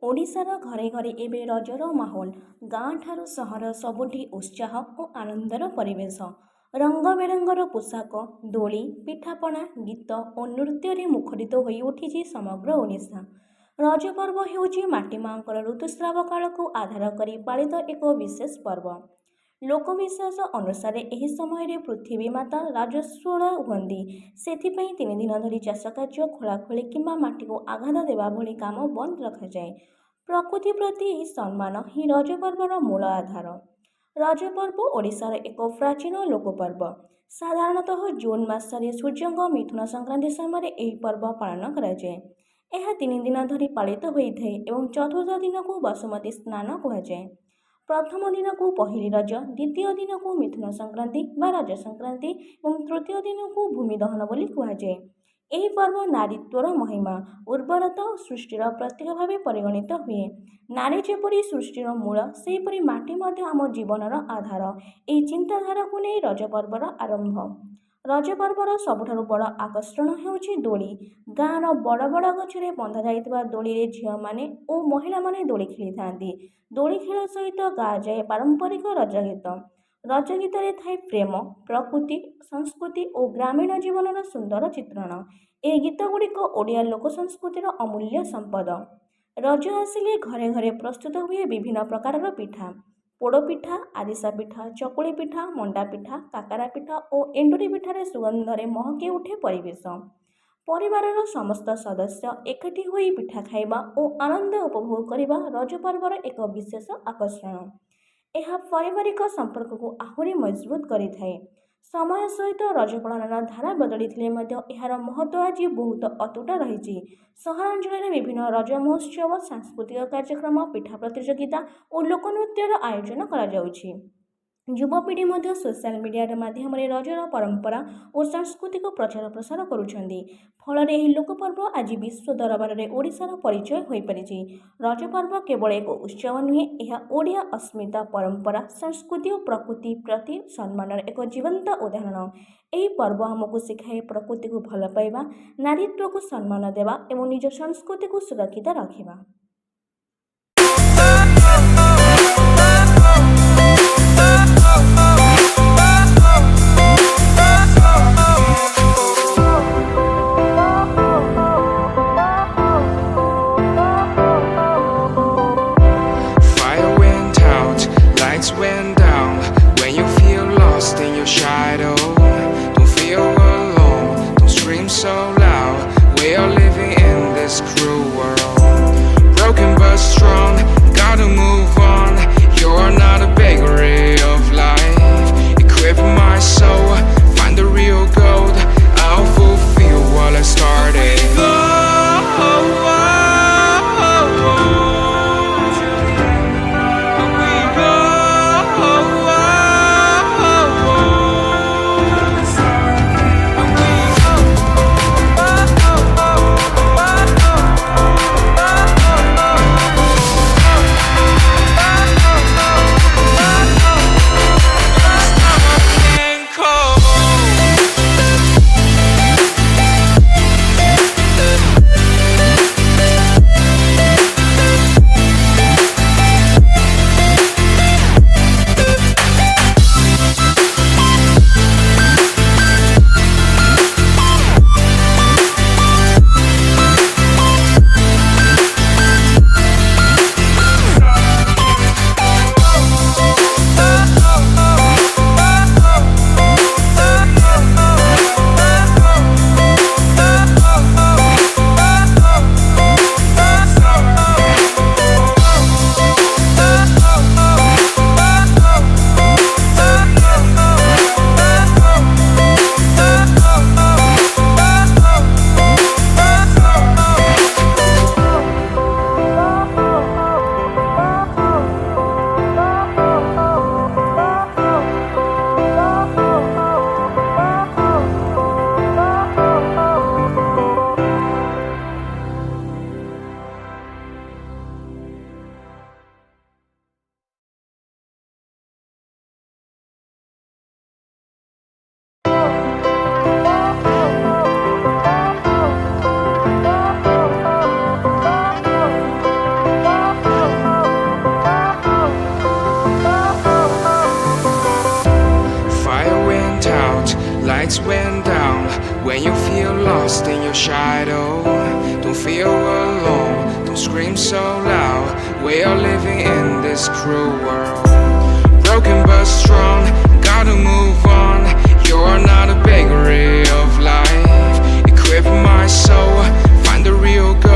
ଓଡ଼ିଶାର ଘରେ ଘରେ ଏବେ ରଜର ମାହୋଲ। ଗାଁ ଠାରୁ ସହର ସବୁଠି ଉତ୍ସାହ ଓ ଆନନ୍ଦର ପରିବେଶ। ରଙ୍ଗ ବେରଙ୍ଗର ପୋଷାକ, ଦୋଳି, ପିଠାପଣା, ଗୀତ ଓ ନୃତ୍ୟରେ ମୁଖରିତ ହୋଇ ଉଠିଛି ସମଗ୍ର ଓଡ଼ିଶା। ରଜ ପର୍ବ ହେଉଛି ମାଟି ମାଙ୍କର ଋତୁସ୍ରାବ କାଳକୁ ଆଧାର କରି ପାଳିତ ଏକ ବିଶେଷ ପର୍ବ। ଲୋକବିଶ୍ୱାସ ଅନୁସାରେ ଏହି ସମୟରେ ପୃଥିବୀ ମାତା ରାଜସ୍ୱଳା ହୁଅନ୍ତି। ସେଥିପାଇଁ 3 ଦିନ ଧରି ଚାଷ କାର୍ଯ୍ୟ, ଖୋଳାଖୋଳି କିମ୍ବା ମାଟିକୁ ଆଘାତ ଦେବା ଭଳି କାମ ବନ୍ଦ ରଖାଯାଏ। ପ୍ରକୃତି ପ୍ରତି ଏହି ସମ୍ମାନ ହିଁ ରଜ ପର୍ବର ମୂଳ ଆଧାର। ରଜ ପର୍ବ ଓଡ଼ିଶାର ଏକ ପ୍ରାଚୀନ ଲୋକପର୍ବ। ସାଧାରଣତଃ ଜୁନ୍ ମାସରେ ସୂର୍ଯ୍ୟଙ୍କ ମିଥୁନ ସଂକ୍ରାନ୍ତି ସମୟରେ ଏହି ପର୍ବ ପାଳନ କରାଯାଏ। ଏହା 3 ଦିନ ଧରି ପାଳିତ ହୋଇଥାଏ ଏବଂ ଚତୁର୍ଥ ଦିନକୁ ବସୁମତୀ ସ୍ନାନ କୁହାଯାଏ। ପ୍ରଥମ ଦିନକୁ ପହିଲି ରଜ, ଦ୍ୱିତୀୟ ଦିନକୁ ମିଥୁନ ସଂକ୍ରାନ୍ତି ବା ରଜ ସଂକ୍ରାନ୍ତି ଏବଂ ତୃତୀୟ ଦିନକୁ ଭୂମି ଦହନ ବୋଲି କୁହାଯାଏ। ଏହି ପର୍ବ ନାରୀତ୍ୱର ମହିମା, ଉର୍ବରତା ଓ ସୃଷ୍ଟିର ପ୍ରତୀକ ଭାବେ ପରିଗଣିତ ହୁଏ। ନାରୀ ଯେପରି ସୃଷ୍ଟିର ମୂଳ, ସେହିପରି ମାଟି ମଧ୍ୟ ଆମ ଜୀବନର ଆଧାର। ଏହି ଚିନ୍ତାଧାରାକୁ ନେଇ ରଜ ପର୍ବର ଆରମ୍ଭ। ରଜ ପର୍ବର ସବୁଠାରୁ ବଡ଼ ଆକର୍ଷଣ ହେଉଛି ଦୋଳି। ଗାଁର ବଡ଼ ବଡ଼ ଗଛରେ ବନ୍ଧା ଯାଇଥିବା ଦୋଳିରେ ଝିଅମାନେ ଓ ମହିଳାମାନେ ଦୋଳି ଖେଳିଥାନ୍ତି। ଦୋଳି ଖେଳ ସହିତ ଗାଆଯାଏ ପାରମ୍ପରିକ ରଜଗୀତ। ରଜଗୀତରେ ଥାଏ ପ୍ରେମ, ପ୍ରକୃତି, ସଂସ୍କୃତି ଓ ଗ୍ରାମୀଣ ଜୀବନର ସୁନ୍ଦର ଚିତ୍ରଣ। ଏହି ଗୀତଗୁଡ଼ିକ ଓଡ଼ିଆ ଲୋକ ସଂସ୍କୃତିର ଅମୂଲ୍ୟ ସମ୍ପଦ। ରଜ ଆସିଲେ ଘରେ ଘରେ ପ୍ରସ୍ତୁତ ହୁଏ ବିଭିନ୍ନ ପ୍ରକାରର ପିଠା। ପୋଡ଼ପିଠା, ଆରିସା ପିଠା, ଚକୁଳି ପିଠା, ମଣ୍ଡା ପିଠା, କାକରା ପିଠା ଓ ଏଣ୍ଡୁରି ପିଠାରେ ସୁଗନ୍ଧରେ ମହକି ଉଠେ ପରିବେଶ। ପରିବାରର ସମସ୍ତ ସଦସ୍ୟ ଏକାଠି ହୋଇ ପିଠା ଖାଇବା ଓ ଆନନ୍ଦ ଉପଭୋଗ କରିବା ରଜ ପର୍ବର ଏକ ବିଶେଷ ଆକର୍ଷଣ। ଏହା ପାରିବାରିକ ସମ୍ପର୍କକୁ ଆହୁରି ମଜବୁତ କରିଥାଏ। ସମୟ ସହିତ ରଜ ପାଳନର ଧାରା ବଦଳିଥିଲେ ମଧ୍ୟ ଏହାର ମହତ୍ତ୍ୱ ଆଜି ବହୁତ ଅତୁଟ ରହିଛି। ସହରାଞ୍ଚଳରେ ବିଭିନ୍ନ ରଜ ମହୋତ୍ସବ, ସାଂସ୍କୃତିକ କାର୍ଯ୍ୟକ୍ରମ, ପିଠା ପ୍ରତିଯୋଗିତା ଓ ଲୋକନୃତ୍ୟର ଆୟୋଜନ କରାଯାଉଛି। ଯୁବପିଢ଼ି ମଧ୍ୟ ସୋସିଆଲ ମିଡ଼ିଆ ମାଧ୍ୟମରେ ରଜର ପରମ୍ପରା ଓ ସଂସ୍କୃତିକୁ ପ୍ରଚାର ପ୍ରସାର କରୁଛନ୍ତି। ଫଳରେ ଏହି ଲୋକପର୍ବ ଆଜି ବିଶ୍ୱ ଦରବାରରେ ଓଡ଼ିଶାର ପରିଚୟ ହୋଇପାରିଛି। ରଜ ପର୍ବ କେବଳ ଏକ ଉତ୍ସବ ନୁହେଁ, ଏହା ଓଡ଼ିଆ ଅସ୍ମିତା, ପରମ୍ପରା, ସଂସ୍କୃତି ଓ ପ୍ରକୃତି ପ୍ରତି ସମ୍ମାନର ଏକ ଜୀବନ୍ତ ଉଦାହରଣ। ଏହି ପର୍ବ ଆମକୁ ଶିଖାଏ ପ୍ରକୃତିକୁ ଭଲ ପାଇବା, ନାରୀତ୍ୱକୁ ସମ୍ମାନ ଦେବା ଏବଂ ନିଜ ସଂସ୍କୃତିକୁ ସୁରକ୍ଷିତ ରଖିବା। Went down when you feel lost in your shadow. Don't feel alone, don't scream so loud. We are living in this cruel world. Broken but strong, gotta move on. You're not a bakery of life. when you feel lost in your shadow. Don't feel alone, don't scream so loud. We are living in this cruel world. Broken but strong, gotta move on. You're not a bakery of life. Equip my soul, find the real goal.